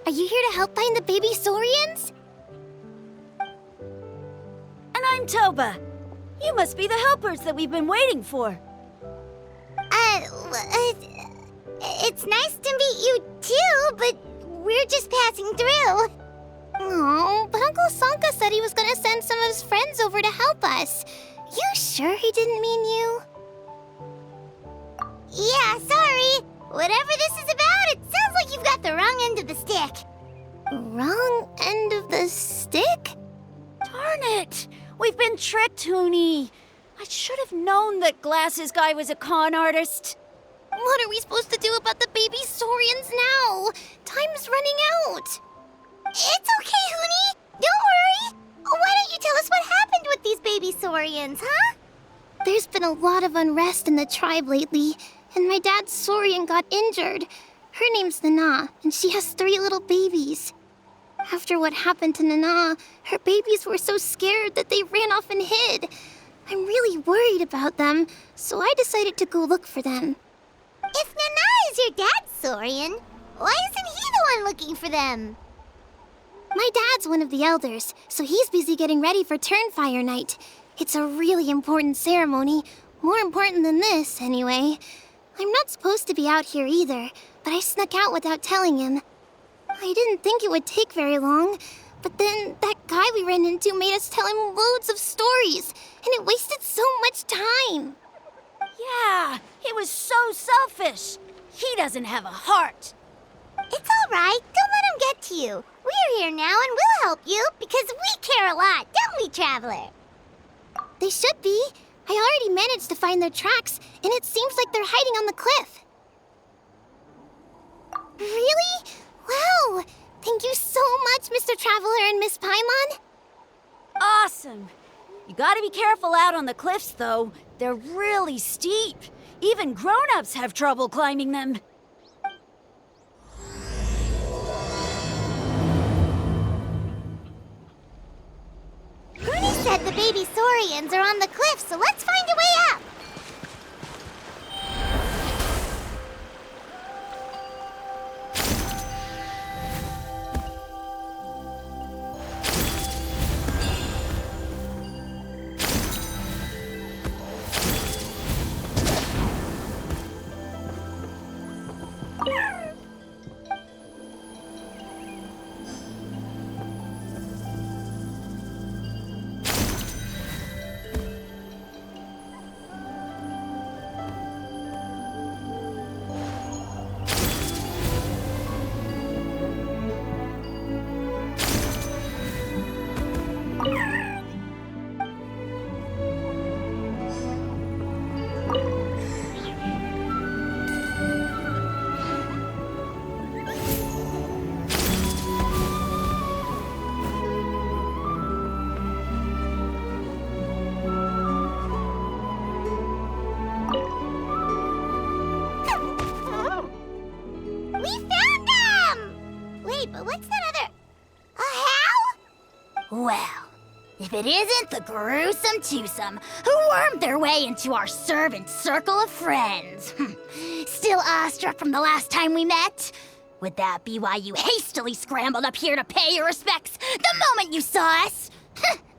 Are you here to help find the baby Saurians? And I'm Toba. You must be the helpers that we've been waiting for. It's nice to meet you too, but we're just passing through. Oh, but Uncle Sanka said he was gonna send some of his friends over to help us. You sure he didn't mean you? Yeah, sorry. Whatever this is about, it sounds like you've got the wrong end of the stick. Wrong end of the stick? Darn it! We've been tricked, Hoonie. I should have known that Glasses Guy was a con artist. What are we supposed to do about the baby Saurians now? Time's running out. It's okay, Hoonie. Don't worry. Why don't you tell us what happened with these baby Saurians, huh? There's been a lot of unrest in the tribe lately, and my dad's Saurian got injured. Her name's Nana, and she has 3 little babies. After what happened to Nana, her babies were so scared that they ran off and hid. I'm really worried about them, so I decided to go look for them. If Nana is your dad's Saurian, why isn't he the one looking for them? My dad's one of the elders, so he's busy getting ready for Turnfire Night. It's a really important ceremony, more important than this, anyway. I'm not supposed to be out here either, but I snuck out without telling him. I didn't think it would take very long, but then that guy we ran into made us tell him loads of stories, and it wasted so much time. Yeah, he was so selfish. He doesn't have a heart. It's all right. Don't let him get to you. We're here now and we'll help you because we care a lot, don't we, Traveler? They should be. I already managed to find their tracks, and it seems like they're hiding on the cliff. Really? Wow! Thank you so much, Mr. Traveler and Miss Paimon. Awesome. You gotta be careful out on the cliffs, though. They're really steep. Even grown-ups have trouble climbing them. Rooney said the baby Saurians are on the cliff, so let's find a way up. But what's that other... a how? Well, if it isn't the gruesome twosome who wormed their way into our servant circle of friends. Still awestruck from the last time we met? Would that be why you hastily scrambled up here to pay your respects the moment you saw us?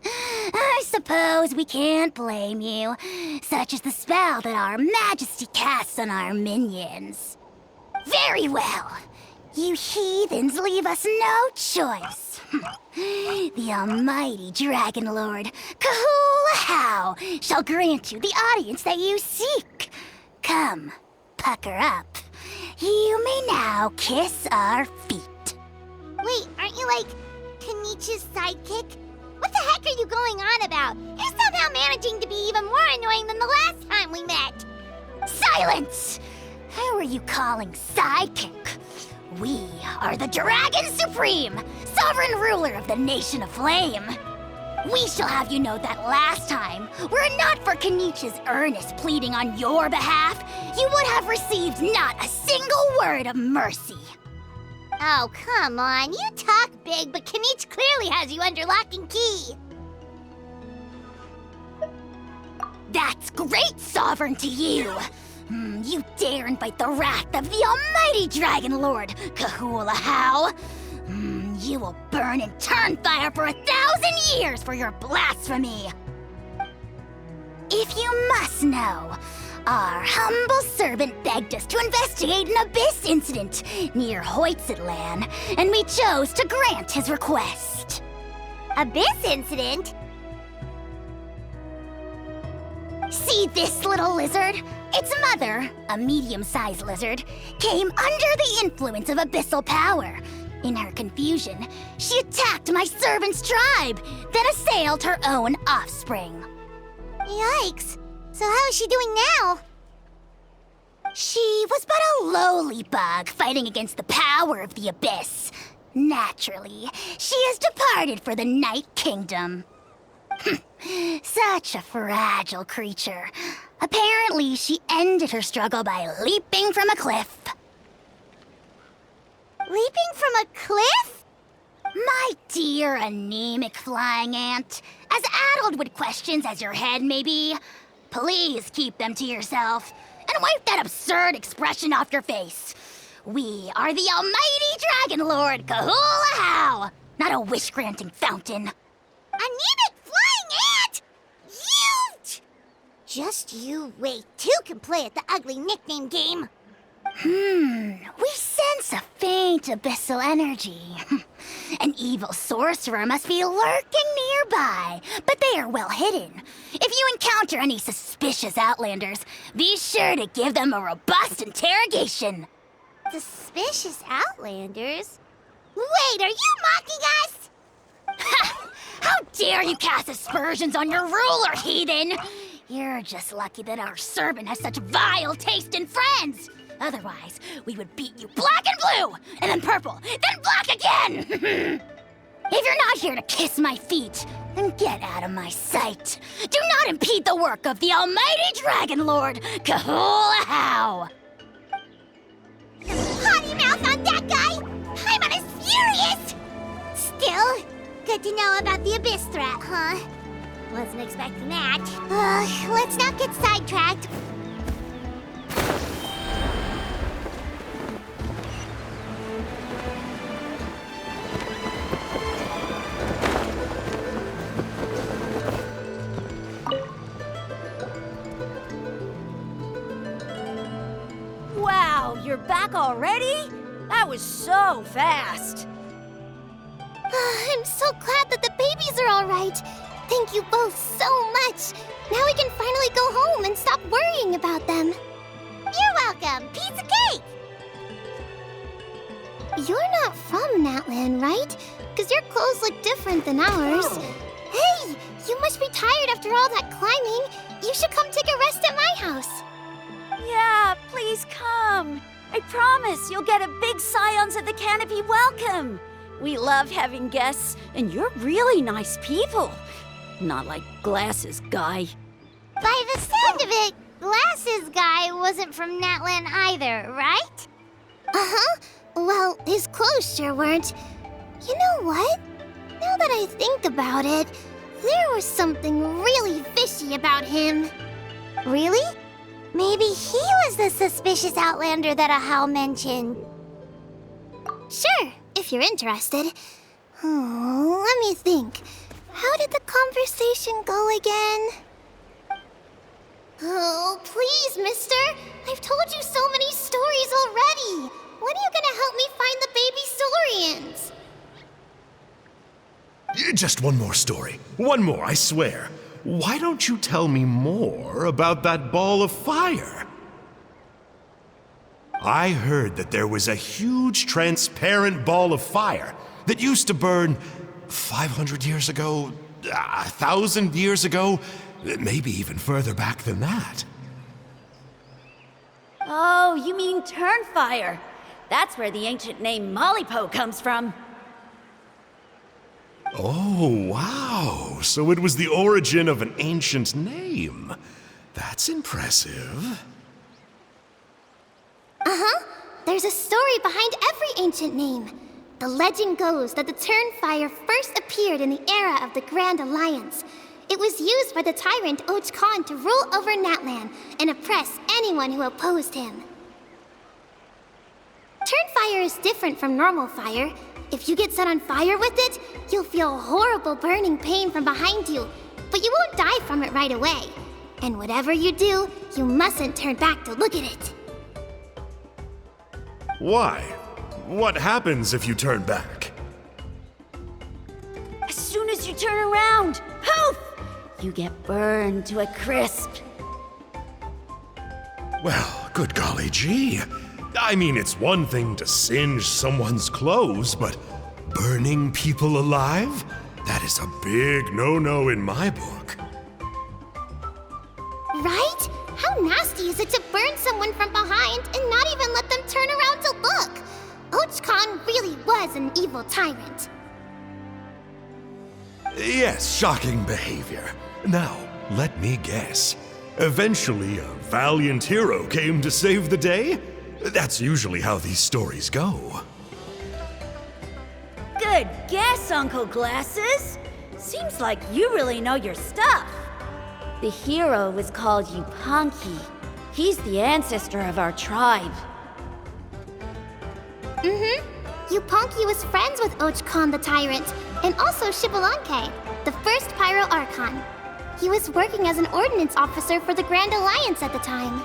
I suppose we can't blame you. Such is the spell that our majesty casts on our minions. Very well. You heathens leave us no choice. The almighty Dragon Lord, Kahula shall grant you the audience that you seek. Come, pucker up. You may now kiss our feet. Wait, aren't you like Kenichi's sidekick? What the heck are you going on about? You're somehow managing to be even more annoying than the last time we met. Silence! Who are you calling sidekick? We are the Dragon Supreme, sovereign ruler of the Nation of Flame. We shall have you know that last time, were it not for Kenichi's earnest pleading on your behalf, you would have received not a single word of mercy. Oh, come on. You talk big, but Kenichi clearly has you under lock and key. That's great, Sovereign, to you. You dare invite the wrath of the almighty Dragon Lord, Kahula How. You will burn in Turnfire for 1,000 years for your blasphemy! If you must know, our humble servant begged us to investigate an abyss incident near Hoytsidland, and we chose to grant his request. Abyss incident? See this little lizard? Its mother, a medium-sized lizard, came under the influence of abyssal power. In her confusion, she attacked my servant's tribe, then assailed her own offspring. Yikes. So how is she doing now? She was but a lowly bug fighting against the power of the abyss. Naturally, she has departed for the Night Kingdom. Such a fragile creature. Apparently, she ended her struggle by leaping from a cliff. Leaping from a cliff? My dear anemic flying ant, as addled with questions as your head may be, please keep them to yourself and wipe that absurd expression off your face. We are the almighty Dragon Lord Kahula-How, not a wish-granting fountain. Anemic flying ant? You! Just you wait. Two can play at the ugly nickname game. We sense a faint abyssal energy. An evil sorcerer must be lurking nearby, but they are well hidden. If you encounter any suspicious outlanders, be sure to give them a robust interrogation. Suspicious outlanders? Wait, are you mocking us? Ha! How dare you cast aspersions on your ruler, heathen! You're just lucky that our servant has such vile taste in friends. Otherwise, we would beat you black and blue, and then purple, then black again! If you're not here to kiss my feet, then get out of my sight. Do not impede the work of the almighty Dragon Lord, Kahula-How! Potty mouth on that guy! I'm on his furious! Still, good to know about the abyss threat, huh? Wasn't expecting that. Let's not get sidetracked. Wow, you're back already? That was so fast. I'm so glad that the babies are all right. Thank you both so much. Now we can finally go home and stop worrying about them. You're welcome. Pizza cake! You're not from Natland, right? Because your clothes look different than ours. Hey, you must be tired after all that climbing. You should come take a rest at my house. Yeah, please come. I promise you'll get a big Scions of the Canopy welcome. We love having guests, and you're really nice people. Not like Glasses Guy. By the sound of it, Glasses Guy wasn't from Natland either, right? Uh-huh. Well, his clothes sure weren't. You know what? Now that I think about it, there was something really fishy about him. Really? Maybe he was the suspicious outlander that Ahau mentioned. Sure, if you're interested. Oh, let me think. How did the conversation go again? Oh, please, mister. I've told you so many stories already. When are you gonna help me find the baby Saurians? Just one more story. One more, I swear. Why don't you tell me more about that ball of fire? I heard that there was a huge transparent ball of fire that used to burn 500 years ago, 1,000 years ago, maybe even further back than that. Oh, you mean Turnfire. That's where the ancient name Mollypo comes from. Oh, wow. So it was the origin of an ancient name. That's impressive. Uh-huh. There's a story behind every ancient name. The legend goes that the Turnfire first appeared in the era of the Grand Alliance. It was used by the tyrant Och Khan to rule over Natland and oppress anyone who opposed him. Turnfire is different from normal fire. If you get set on fire with it, you'll feel horrible burning pain from behind you, but you won't die from it right away. And whatever you do, you mustn't turn back to look at it. Why? What happens if you turn back? As soon as you turn around, poof! You get burned to a crisp. Well, good golly gee. I mean, it's one thing to singe someone's clothes, but burning people alive? That is a big no-no in my book. Right? How nasty is it to burn someone from behind and not even let them turn around to look? Ochcon really was an evil tyrant. Yes, shocking behavior. Now, let me guess. Eventually, a valiant hero came to save the day? That's usually how these stories go. Good guess, Uncle Glasses. Seems like you really know your stuff. The hero was called Yupanqui. He's the ancestor of our tribe. Yupanqui was friends with Ochcon the Tyrant, and also Shibalanke, the first Pyro Archon. He was working as an ordnance officer for the Grand Alliance at the time.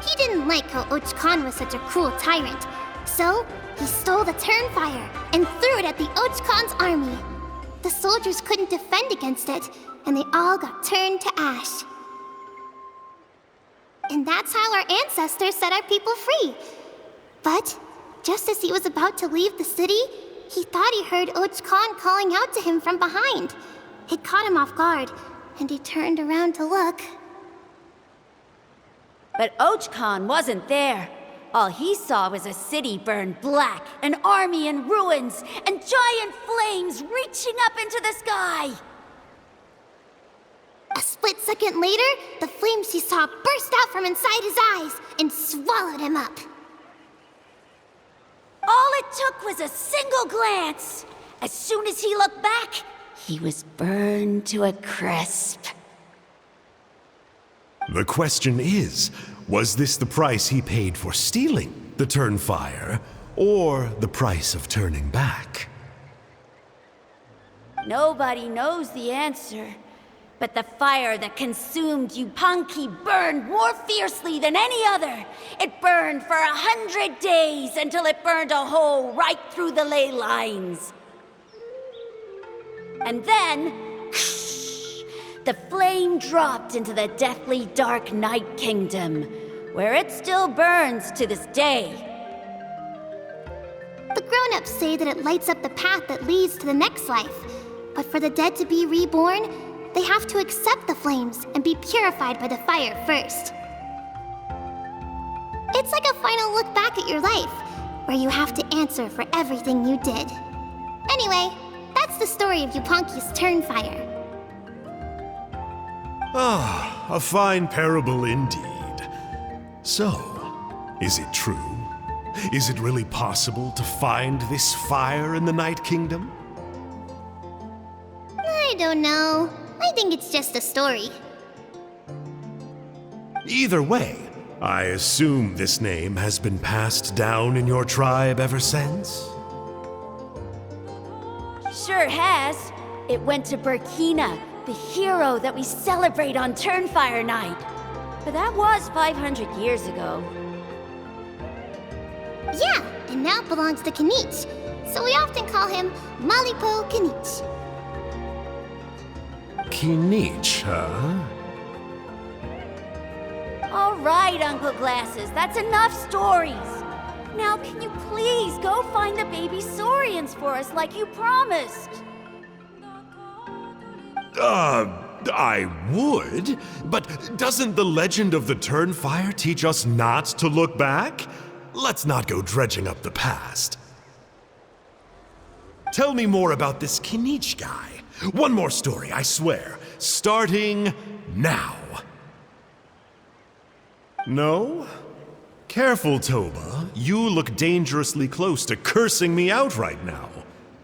He didn't like how Ochcon was such a cruel tyrant, so he stole the Turnfire and threw it at the Ochcon's army. The soldiers couldn't defend against it, and they all got turned to ash. And that's how our ancestors set our people free. But just as he was about to leave the city, he thought he heard Ochcon calling out to him from behind. It caught him off guard, and he turned around to look. But Ochcon wasn't there. All he saw was a city burned black, an army in ruins, and giant flames reaching up into the sky. A split second later, the flames he saw burst out from inside his eyes and swallowed him up. All it took was a single glance. As soon as he looked back, he was burned to a crisp. The question is, was this the price he paid for stealing the Turnfire, or the price of turning back? Nobody knows the answer. But the fire that consumed Yupanqui burned more fiercely than any other. It burned for 100 days until it burned a hole right through the ley lines. And then, the flame dropped into the deathly dark Night Kingdom, where it still burns to this day. The grown-ups say that it lights up the path that leads to the next life. But for the dead to be reborn, they have to accept the flames and be purified by the fire first. It's like a final look back at your life, where you have to answer for everything you did. Anyway, that's the story of Yupanqui's Turnfire. Ah, a fine parable indeed. So, is it true? Is it really possible to find this fire in the Night Kingdom? I don't know. I think it's just a story. Either way, I assume this name has been passed down in your tribe ever since? Sure has. It went to Burkina, the hero that we celebrate on Turnfire Night. But that was 500 years ago. Yeah, and now it belongs to Kinich, so we often call him Malipo Kinich. Kinich, huh? All right, Uncle Glasses, that's enough stories. Now, can you please go find the baby saurians for us like you promised? I would, but doesn't the legend of the Turnfire teach us not to look back? Let's not go dredging up the past. Tell me more about this Kinich guy. One more story, I swear. Starting now. No? Careful, Toba. You look dangerously close to cursing me out right now.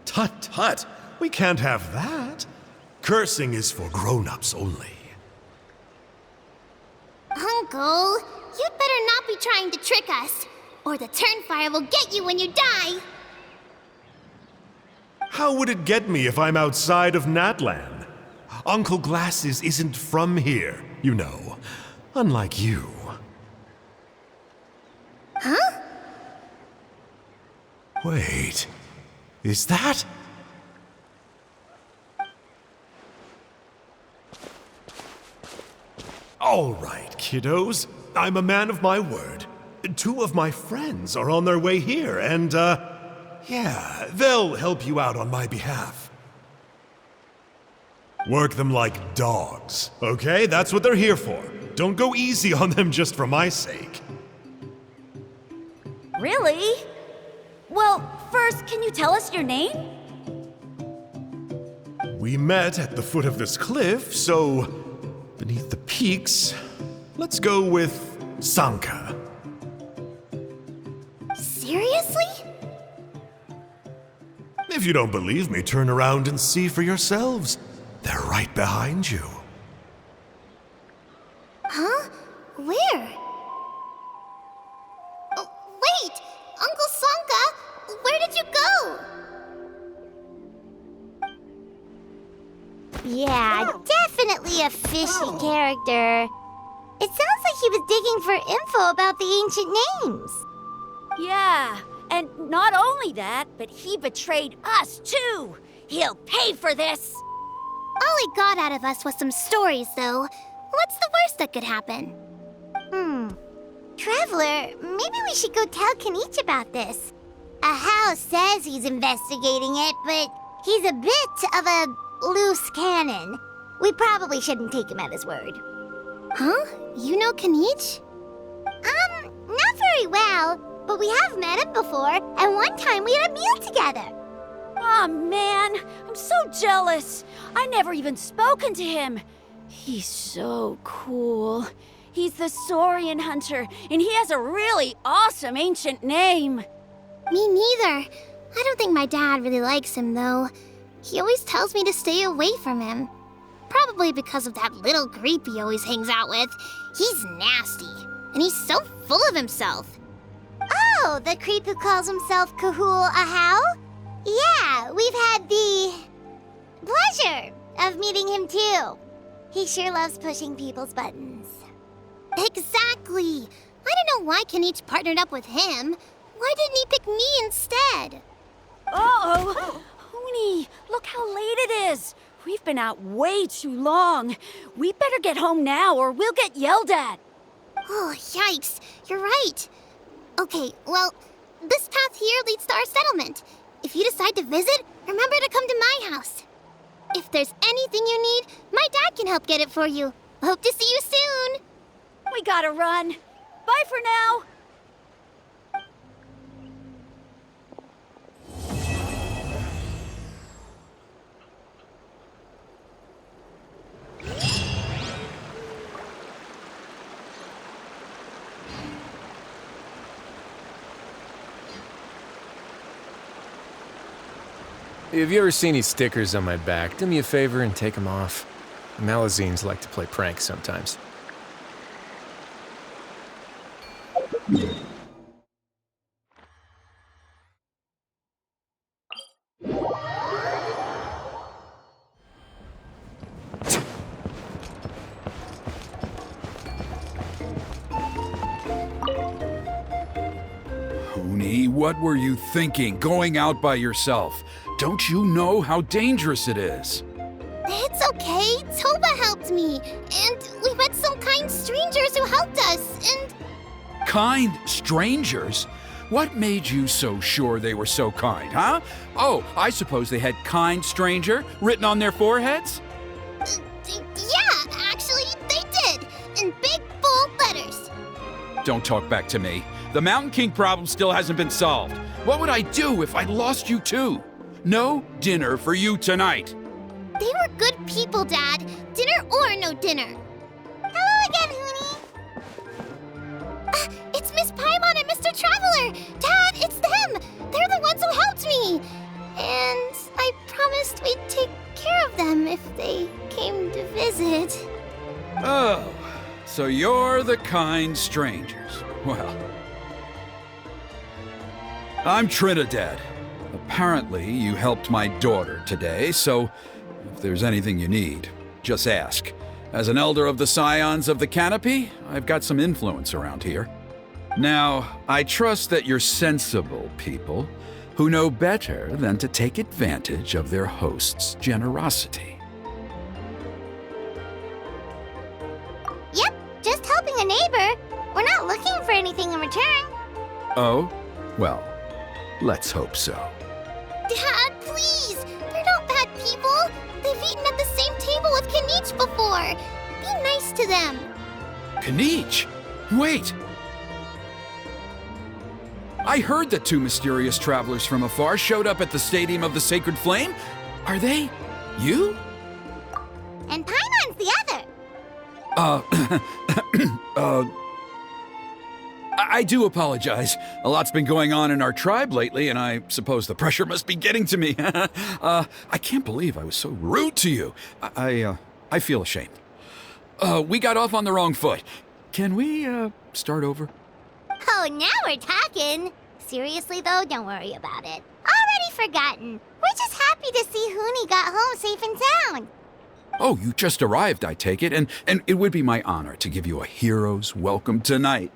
Tut tut. We can't have that. Cursing is for grown-ups only. Uncle, you'd better not be trying to trick us. or the Turnfire will get you when you die. How would it get me if I'm outside of Natlan? Uncle Glasses isn't from here, you know. Unlike you. Huh? Wait, is that? All right, kiddos. I'm a man of my word. 2 of my friends are on their way here, and, yeah, they'll help you out on my behalf. Work them like dogs, okay? That's what they're here for. Don't go easy on them just for my sake. Really? Well, first, can you tell us your name? We met at the foot of this cliff, so beneath the peaks, let's go with Sanka. Seriously? If you don't believe me, turn around and see for yourselves. They're right behind you. Huh? Where? Oh, wait! Uncle Sanka, where did you go? Yeah, definitely a fishy character. It sounds like he was digging for info about the ancient names. Yeah, and not only that, but he betrayed us too. He'll pay for this. All he got out of us was some stories, though. What's the worst that could happen? Traveler, maybe we should go tell Kanich about this. Ahau says he's investigating it, but he's a bit of a loose cannon. We probably shouldn't take him at his word. Huh? You know Kanich? Not very well, but we have met him before, and one time we had a meal together. Aw, man, I'm so jealous. I never even spoken to him. He's so cool. He's the Saurian hunter, and he has a really awesome ancient name. Me neither. I don't think my dad really likes him, though. He always tells me to stay away from him. Probably because of that little creep he always hangs out with. He's nasty, and he's so full of himself. Oh, the creep who calls himself Kahul Ahau? Yeah, we've had the pleasure of meeting him too. He sure loves pushing people's buttons. Exactly. I don't know why Kanich partnered up with him. Why didn't he pick me instead? Uh-oh! Hoonie, look how late it is. We've been out way too long. We better get home now or we'll get yelled at. Oh, yikes. You're right. Okay, well, this path here leads to our settlement. If you decide to visit, remember to come to my house. If there's anything you need, my dad can help get it for you. Hope to see you soon. We gotta run. Bye for now. Have you ever seen these stickers on my back? Do me a favor and take them off. Malazines like to play pranks sometimes. Hoonie, what were you thinking, going out by yourself? Don't you know how dangerous it is? It's okay. Toba helped me. And we met some kind strangers who helped us. And Kind strangers? What made you so sure they were so kind, huh? Oh, I suppose they had kind stranger written on their foreheads? yeah, actually, they did. In big, bold letters. Don't talk back to me. The Mountain King problem still hasn't been solved. What would I do if I lost you too? No dinner for you tonight. They were good people, Dad. Dinner or no dinner. Hello again, Hoonie. It's Miss Paimon and Mr. Traveler. Dad, it's them. They're the ones who helped me. And I promised we'd take care of them if they came to visit. Oh, so you're the kind strangers. Well, I'm Trinidad. Apparently, you helped my daughter today, so if there's anything you need, just ask. As an elder of the Scions of the Canopy, I've got some influence around here. Now, I trust that you're sensible people who know better than to take advantage of their host's generosity. Yep, just helping a neighbor. We're not looking for anything in return. Oh? Well, let's hope so. Dad, please! They're not bad people! They've eaten at the same table with Kanich before! Be nice to them! Kanich! Wait! I heard that two mysterious travelers from afar showed up at the Stadium of the Sacred Flame. Are they you? And Paimon's the other! I do apologize. A lot's been going on in our tribe lately, and I suppose the pressure must be getting to me. I can't believe I was so rude to you. I feel ashamed. We got off on the wrong foot. Can we, start over? Oh, now we're talking! Seriously though, don't worry about it. Already forgotten. We're just happy to see Huni got home safe and sound. Oh, you just arrived, I take it, and it would be my honor to give you a hero's welcome tonight.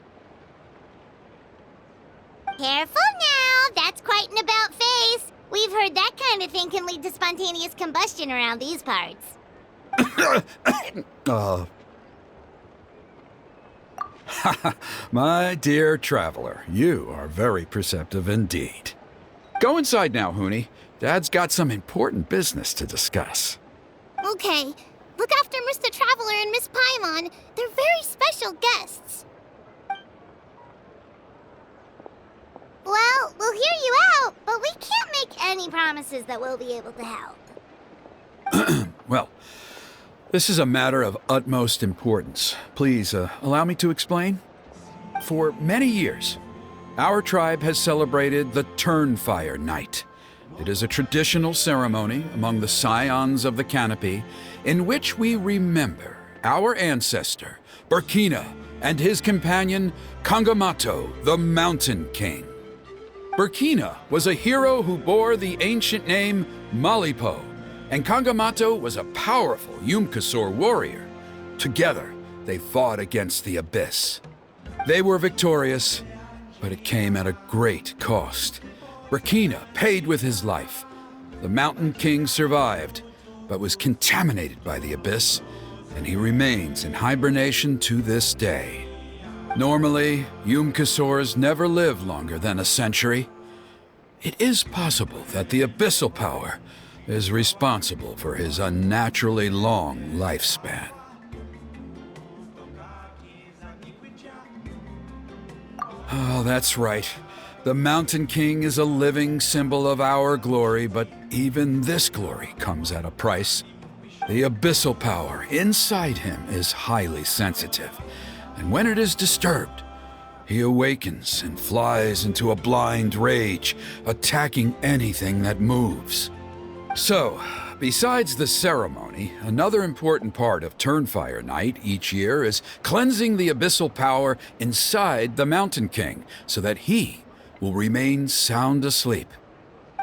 Careful now, that's quite an about face. We've heard that kind of thing can lead to spontaneous combustion around these parts. My dear traveler, you are very perceptive indeed. Go inside now, Huni. Dad's got some important business to discuss. Okay, look after Mr. Traveler and Miss Paimon. They're very special guests. Well, we'll hear you out, but we can't make any promises that we'll be able to help. Well, this is a matter of utmost importance. Please, allow me to explain. For many years, our tribe has celebrated the Turnfire Night. It is a traditional ceremony among the Scions of the Canopy in which we remember our ancestor, Burkina, and his companion, Kangamato, the Mountain King. Burkina was a hero who bore the ancient name Malipo, and Kangamato was a powerful Yumkasor warrior. Together, they fought against the Abyss. They were victorious, but it came at a great cost. Burkina paid with his life. The Mountain King survived, but was contaminated by the Abyss, and he remains in hibernation to this day. Normally, Yumkasors never live longer than a century. It is possible that the Abyssal Power is responsible for his unnaturally long lifespan. Oh, that's right. The Mountain King is a living symbol of our glory, but even this glory comes at a price. The Abyssal Power inside him is highly sensitive, and when it is disturbed, he awakens and flies into a blind rage, attacking anything that moves. So, besides the ceremony, another important part of Turnfire Night each year is cleansing the Abyssal Power inside the Mountain King so that he will remain sound asleep.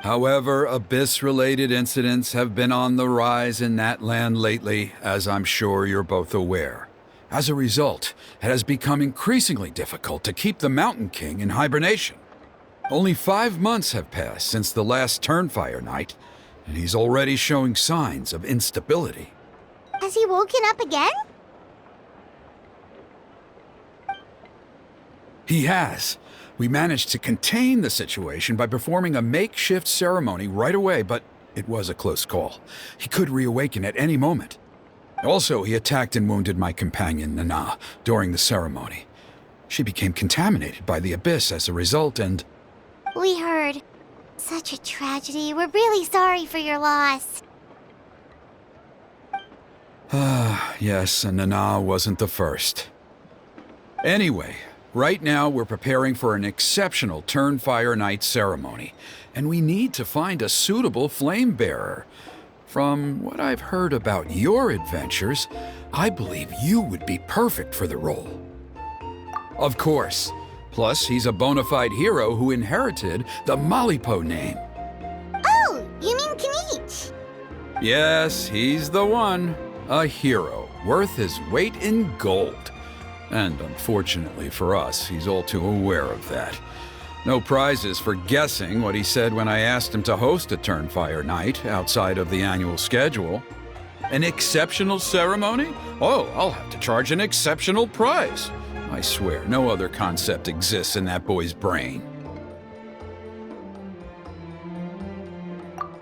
However, Abyss-related incidents have been on the rise in that land lately, as I'm sure you're both aware. As a result, it has become increasingly difficult to keep the Mountain King in hibernation. Only 5 months have passed since the last Turnfire Night, and he's already showing signs of instability. Has he woken up again? He has. We managed to contain the situation by performing a makeshift ceremony right away, but it was a close call. He could reawaken at any moment. Also, he attacked and wounded my companion, Nana, during the ceremony. She became contaminated by the Abyss as a result, and... We heard. Such a tragedy. We're really sorry for your loss. Yes, and Nana wasn't the first. Anyway, right now we're preparing for an exceptional Turnfire Night ceremony, and we need to find a suitable flame bearer. From what I've heard about your adventures, I believe you would be perfect for the role. Of course, Plus, he's a bona fide hero who inherited the Malipo name. Oh, you mean Kinich? Yes, he's the one. A hero, worth his weight in gold. And unfortunately for us, he's all too aware of that. No prizes for guessing what he said when I asked him to host a Turnfire night outside of the annual schedule. An exceptional ceremony? Oh, I'll have to charge an exceptional price. I swear, no other concept exists in that boy's brain.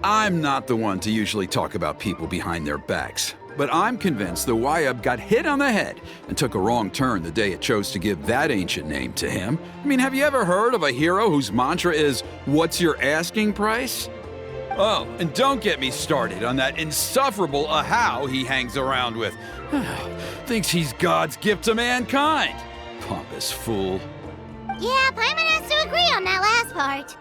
I'm not the one to usually talk about people behind their backs, but I'm convinced the Wyub got hit on the head and took a wrong turn the day it chose to give that ancient name to him. I mean, have you ever heard of a hero whose mantra is, "What's your asking price?" Oh, and don't get me started on that insufferable Ahau he hangs around with. Thinks he's God's gift to mankind. Pompous fool. Yeah, Paimon has to agree on that last part.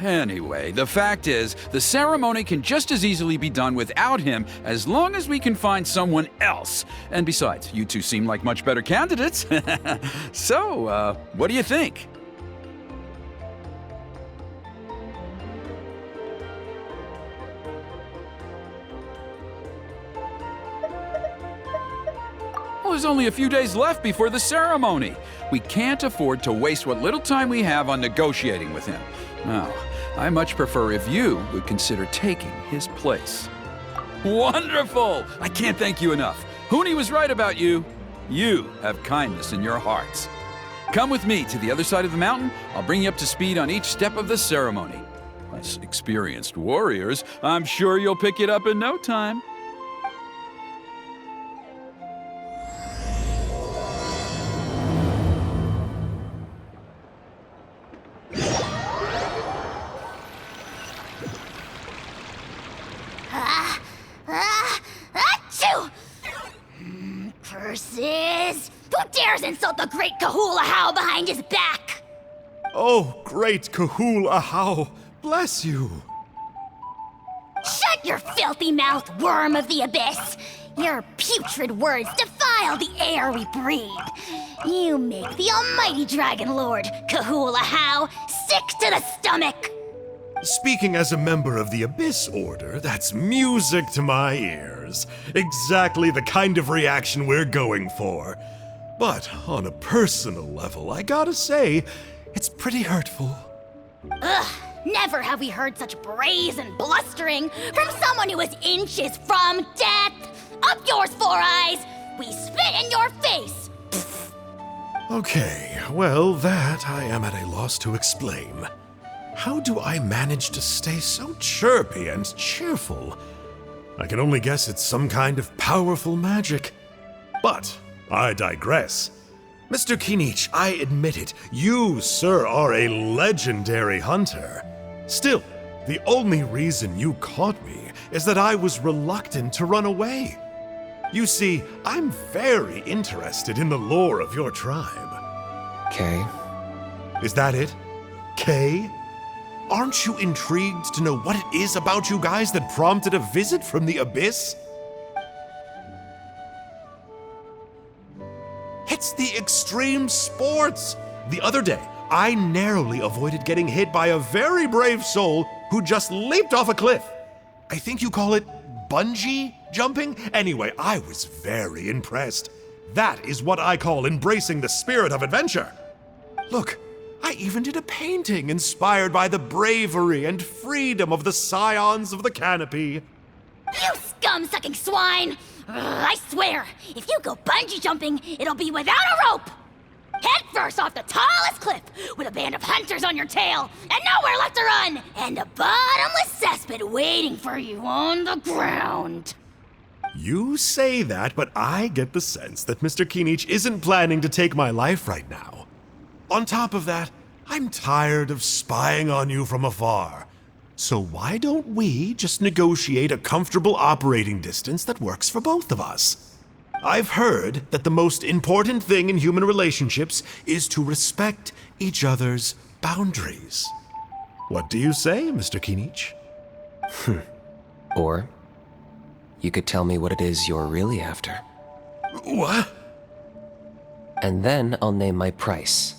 Anyway, the fact is, the ceremony can just as easily be done without him as long as we can find someone else. And besides, you two seem like much better candidates. So, what do you think? Well, there's only a few days left before the ceremony. We can't afford to waste what little time we have on negotiating with him. Now, I much prefer if you would consider taking his place. Wonderful! I can't thank you enough. Huni was right about you. You have kindness in your hearts. Come with me to the other side of the mountain. I'll bring you up to speed on each step of the ceremony. As experienced warriors, I'm sure you'll pick it up in no time. Achoo! Curses! Who dares insult the great Kahul Ahau behind his back? Oh, great Kahul Ahau, bless you. Shut your filthy mouth, worm of the abyss! Your putrid words defile the air we breathe. You make the almighty Dragon Lord, Kahul Ahau, sick to the stomach! Speaking as a member of the Abyss Order, that's music to my ears. Exactly the kind of reaction we're going for. But on a personal level, I gotta say, it's pretty hurtful. Ugh, never have we heard such brazen blustering from someone who is inches from death! Up yours, Four Eyes! We spit in your face! Okay, well, that I am at a loss to explain. How do I manage to stay so chirpy and cheerful? I can only guess it's some kind of powerful magic. But I digress. Mr. Kinich, I admit it, you, sir, are a legendary hunter. Still, the only reason you caught me is that I was reluctant to run away. You see, I'm very interested in the lore of your tribe. Okay. Is that it? Kay? Aren't you intrigued to know what it is about you guys that prompted a visit from the Abyss? It's the extreme sports! The other day, I narrowly avoided getting hit by a very brave soul who just leaped off a cliff. I think you call it bungee jumping? Anyway, I was very impressed. That is what I call embracing the spirit of adventure. Look, I even did a painting inspired by the bravery and freedom of the scions of the canopy. You scum-sucking swine! I swear, if you go bungee jumping, it'll be without a rope! Head first off the tallest cliff, with a band of hunters on your tail, and nowhere left to run, and a bottomless cesspit waiting for you on the ground. You say that, but I get the sense that Mr. Kinich isn't planning to take my life right now. On top of that, I'm tired of spying on you from afar. So why don't we just negotiate a comfortable operating distance that works for both of us? I've heard that the most important thing in human relationships is to respect each other's boundaries. What do you say, Mr. Kinich? Or you could tell me what it is you're really after. What? And then I'll name my price.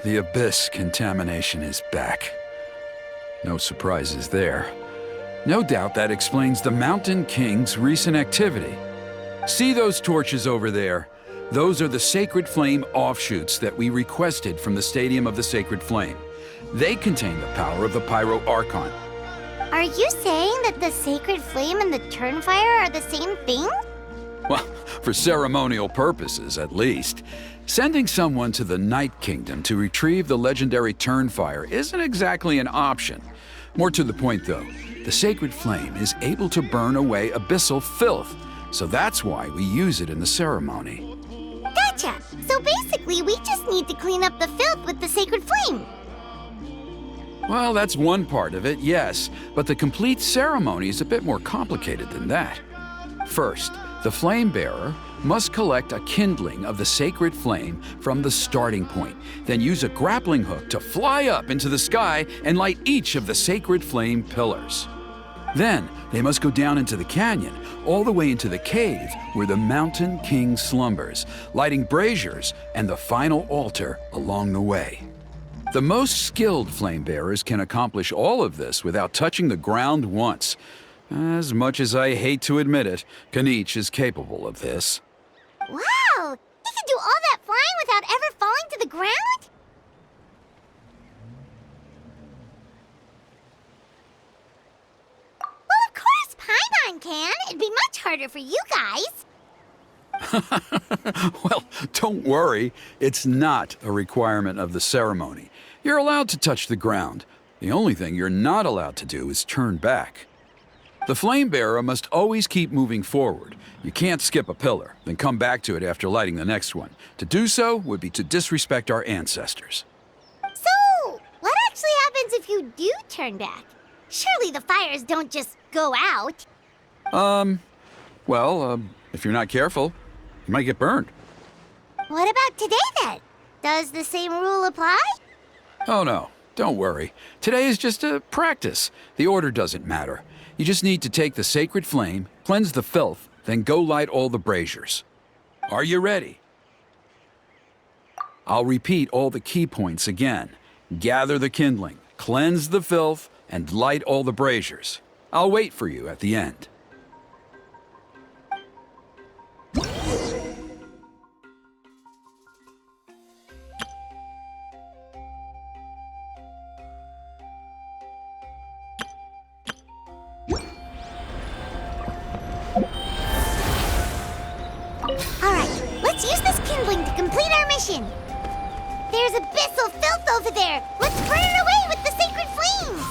The abyss contamination is back. No surprises there. No doubt that explains the Mountain King's recent activity. See those torches over there? Those are the Sacred Flame offshoots that we requested from the Stadium of the Sacred Flame. They contain the power of the Pyro Archon. Are you saying that the Sacred Flame and the Turnfire are the same thing? Well, for ceremonial purposes, at least. Sending someone to the Night Kingdom to retrieve the legendary Turnfire isn't exactly an option. More to the point, though, the Sacred Flame is able to burn away abyssal filth, so that's why we use it in the ceremony. Gotcha! So basically, we just need to clean up the filth with the Sacred Flame. Well, that's one part of it, yes, but the complete ceremony is a bit more complicated than that. First, the flame bearer must collect a kindling of the sacred flame from the starting point, then use a grappling hook to fly up into the sky and light each of the sacred flame pillars. Then, they must go down into the canyon, all the way into the cave where the Mountain King slumbers, lighting braziers and the final altar along the way. The most skilled flame bearers can accomplish all of this without touching the ground once. As much as I hate to admit it, Kanich is capable of this. Wow! He can do all that flying without ever falling to the ground? Well, of course Paimon can. It'd be much harder for you guys. Well, don't worry. It's not a requirement of the ceremony. You're allowed to touch the ground. The only thing you're not allowed to do is turn back. The flame bearer must always keep moving forward. You can't skip a pillar, then come back to it after lighting the next one. To do so would be to disrespect our ancestors. So, what actually happens if you do turn back? Surely the fires don't just go out. If you're not careful, you might get burned. What about today then? Does the same rule apply? Oh no, don't worry. Today is just a practice. The order doesn't matter. You just need to take the sacred flame, cleanse the filth, then go light all the braziers. Are you ready? I'll repeat all the key points again. Gather the kindling, cleanse the filth, and light all the braziers. I'll wait for you at the end. Alright, let's use this kindling to complete our mission. There's abyssal filth over there. Let's burn it away with the sacred flame.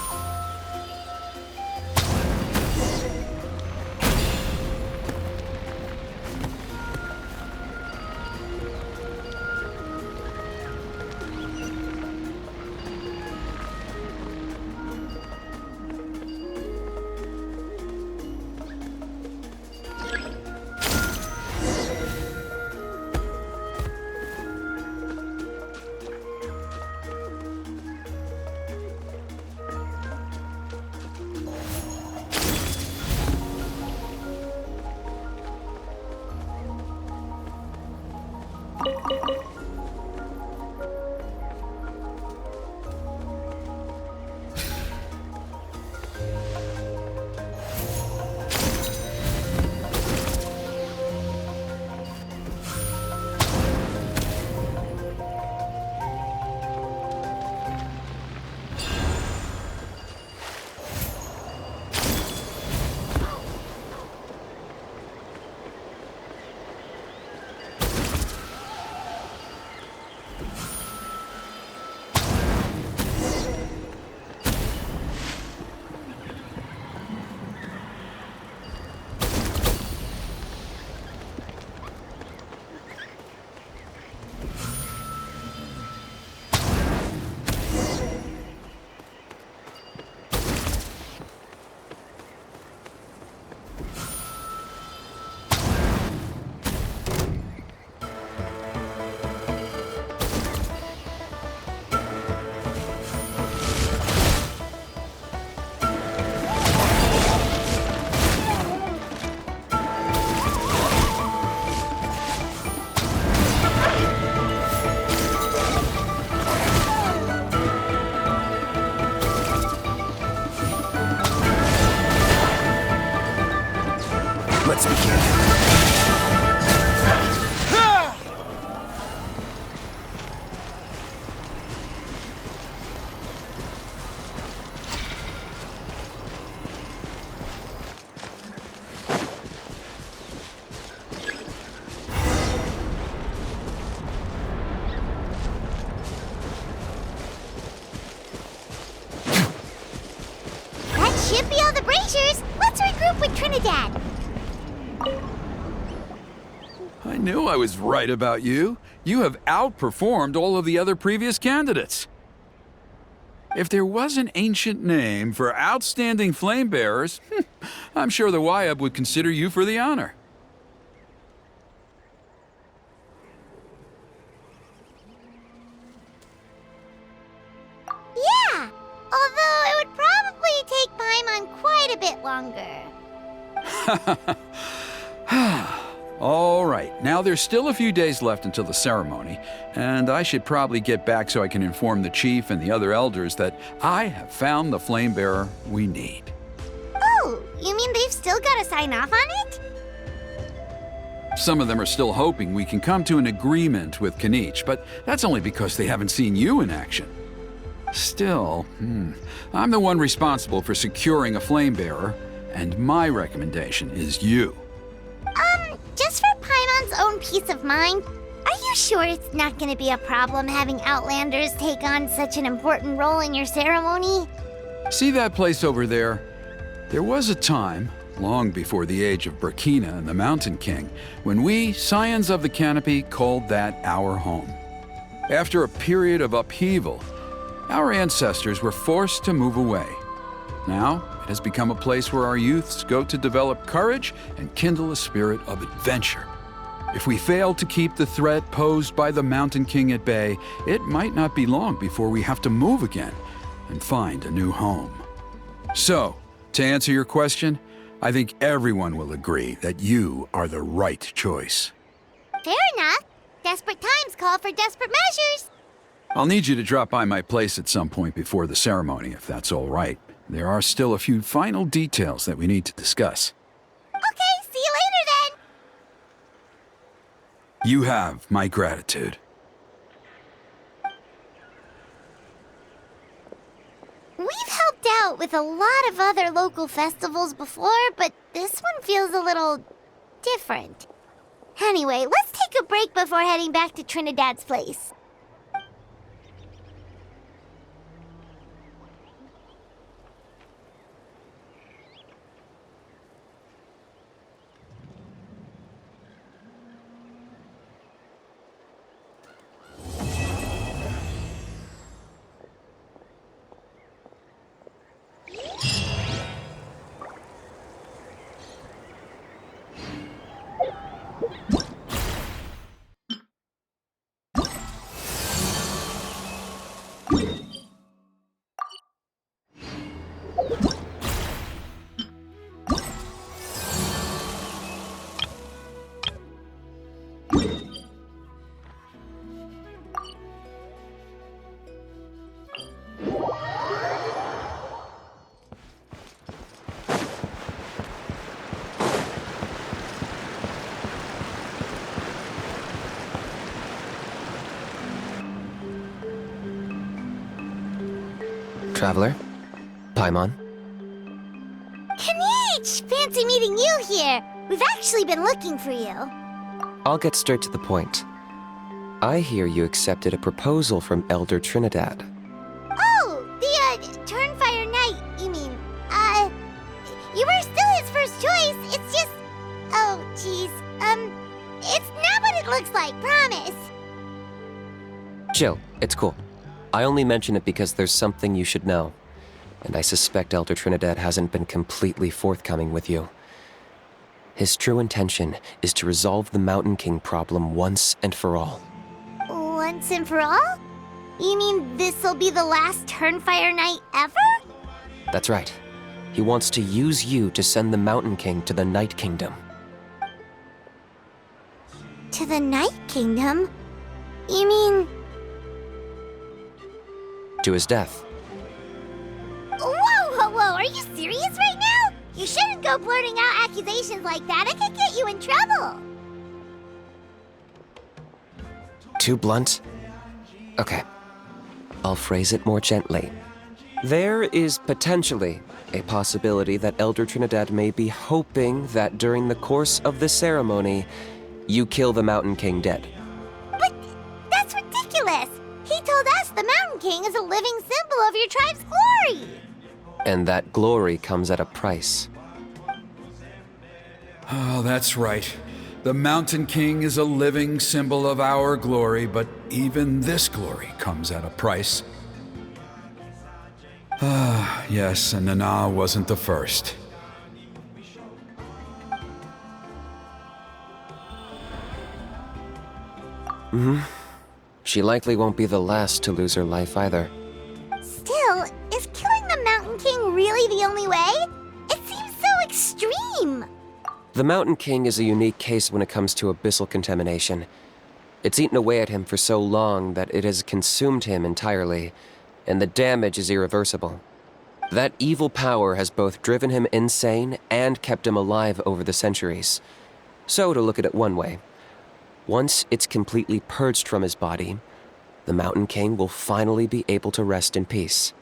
Let's begin. That should be all the braziers. Let's regroup with Trinidad. I knew I was right about you. You have outperformed all of the other previous candidates. If there was an ancient name for outstanding flame bearers, I'm sure the Wyab would consider you for the honor. Yeah, although it would probably take Paimon quite a bit longer. All right, now there's still a few days left until the ceremony, and I should probably get back so I can inform the chief and the other elders that I have found the flame bearer we need. Oh, you mean they've still got to sign off on it? Some of them are still hoping we can come to an agreement with Kanich, but that's only because they haven't seen you in action. Still, I'm the one responsible for securing a flame bearer, and my recommendation is you. Just for Paimon's own peace of mind, are you sure it's not going to be a problem having Outlanders take on such an important role in your ceremony? See that place over there? There was a time, long before the age of Burkina and the Mountain King, when we, Scions of the Canopy, called that our home. After a period of upheaval, our ancestors were forced to move away. Now, it has become a place where our youths go to develop courage and kindle a spirit of adventure. If we fail to keep the threat posed by the Mountain King at bay, it might not be long before we have to move again and find a new home. So, to answer your question, I think everyone will agree that you are the right choice. Fair enough. Desperate times call for desperate measures. I'll need you to drop by my place at some point before the ceremony, if that's all right. There are still a few final details that we need to discuss. Okay, see you later then. You have my gratitude. We've helped out with a lot of other local festivals before, but this one feels a little different. Anyway, let's take a break before heading back to Trinidad's place. Traveler? Paimon? Kanich! Fancy meeting you here. We've actually been looking for you. I'll get straight to the point. I hear you accepted a proposal from Elder Trinidad. Oh, the, Turnfire Knight, you mean. You were still his first choice. It's just... Oh, jeez. It's not what it looks like, promise. Chill, it's cool. I only mention it because there's something you should know. And I suspect Elder Trinidad hasn't been completely forthcoming with you. His true intention is to resolve the Mountain King problem once and for all. Once and for all? You mean this'll be the last Turnfire Knight ever? That's right. He wants to use you to send the Mountain King to the Night Kingdom. To the Night Kingdom? You mean... To his death. Whoa, whoa, whoa, are you serious right now? You shouldn't go blurting out accusations like that. It could get you in trouble. Too blunt? Okay. I'll phrase it more gently. There is potentially a possibility that Elder Trinidad may be hoping that during the course of the ceremony, you kill the Mountain King dead. But that's ridiculous. He told us the Mountain King is a living symbol of your tribe's glory. And that glory comes at a price. Oh, that's right. The Mountain King is a living symbol of our glory, but even this glory comes at a price. Ah, yes, and Nana wasn't the first. She likely won't be the last to lose her life either. Still, is killing the Mountain King really the only way? It seems so extreme. The Mountain King is a unique case when it comes to abyssal contamination. It's eaten away at him for so long that it has consumed him entirely, and the damage is irreversible. That evil power has both driven him insane and kept him alive over the centuries. So, to look at it one way, once it's completely purged from his body, the Mountain King will finally be able to rest in peace.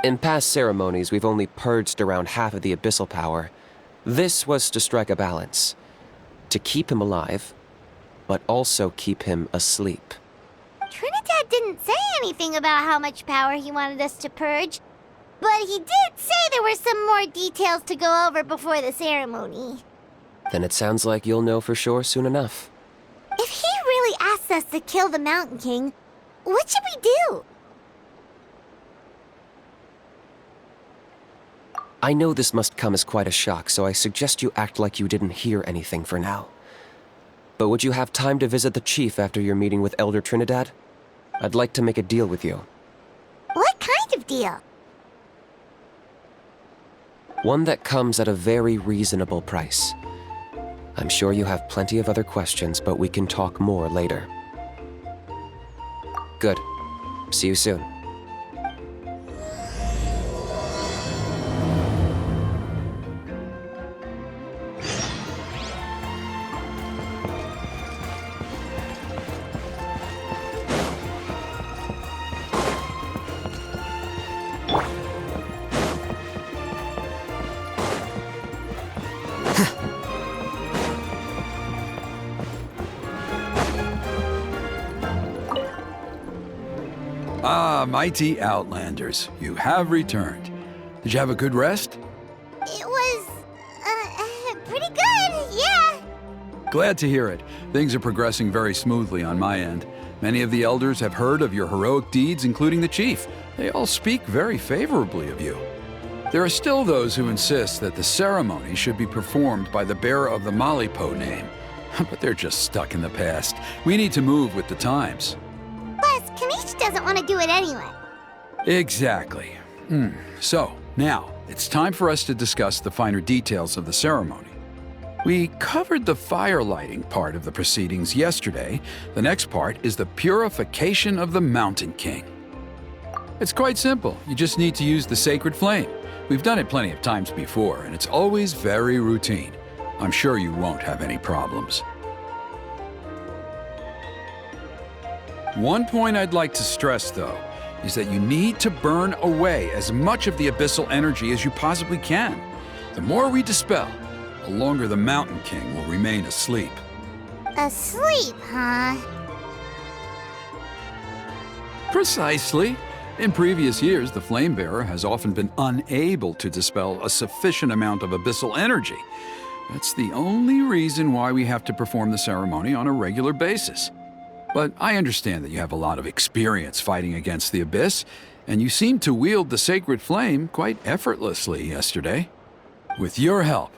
In past ceremonies, we've only purged around half of the abyssal power. This was to strike a balance, to keep him alive, but also keep him asleep. Trinidad didn't say anything about how much power he wanted us to purge, but he did say there were some more details to go over before the ceremony. Then it sounds like you'll know for sure soon enough. If he really asks us to kill the Mountain King, what should we do? I know this must come as quite a shock, so I suggest you act like you didn't hear anything for now. But would you have time to visit the chief after your meeting with Elder Trinidad? I'd like to make a deal with you. What kind of deal? One that comes at a very reasonable price. I'm sure you have plenty of other questions, but we can talk more later. Good. See you soon. Ah, mighty Outlanders, you have returned. Did you have a good rest? It was, pretty good, yeah. Glad to hear it. Things are progressing very smoothly on my end. Many of the elders have heard of your heroic deeds, including the chief. They all speak very favorably of you. There are still those who insist that the ceremony should be performed by the bearer of the Malipo name. But they're just stuck in the past. We need to move with the times. Plus, Kanish doesn't want to do it anyway. Exactly. So, now, it's time for us to discuss the finer details of the ceremony. We covered the fire lighting part of the proceedings yesterday. The next part is the purification of the Mountain King. It's quite simple. You just need to use the sacred flame. We've done it plenty of times before, and it's always very routine. I'm sure you won't have any problems. One point I'd like to stress, though, is that you need to burn away as much of the abyssal energy as you possibly can. The more we dispel, the longer the Mountain King will remain asleep. Asleep, huh? Precisely. In previous years, the Flame Bearer has often been unable to dispel a sufficient amount of abyssal energy. That's the only reason why we have to perform the ceremony on a regular basis. But I understand that you have a lot of experience fighting against the Abyss, and you seemed to wield the sacred flame quite effortlessly yesterday. With your help,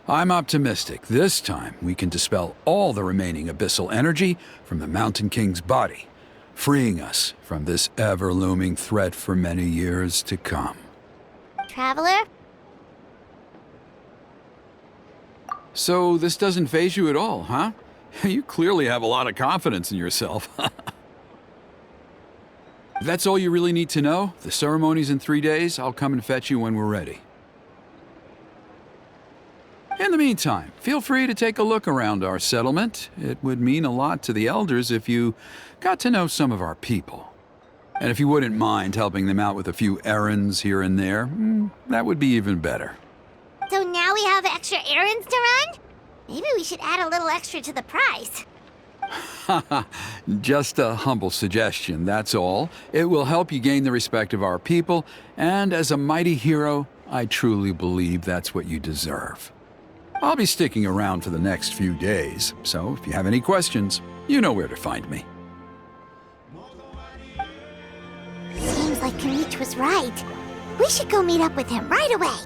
I'm optimistic this time we can dispel all the remaining abyssal energy from the Mountain King's body, freeing us from this ever-looming threat for many years to come. Traveler? So this doesn't faze you at all, huh? You clearly have a lot of confidence in yourself. That's all you really need to know. The ceremony's in 3 days. I'll come and fetch you when we're ready. the meantime, feel free to take a look around our settlement. It would mean a lot to the elders if you got to know some of our people. And if you wouldn't mind helping them out with a few errands here and there, that would be even better. So now we have extra errands to run? Maybe we should add a little extra to the price. Just a humble suggestion, that's all. It will help you gain the respect of our people, and as a mighty hero, I truly believe that's what you deserve. I'll be sticking around for the next few days, so if you have any questions, you know where to find me. Seems like Kamich was right. We should go meet up with him right away.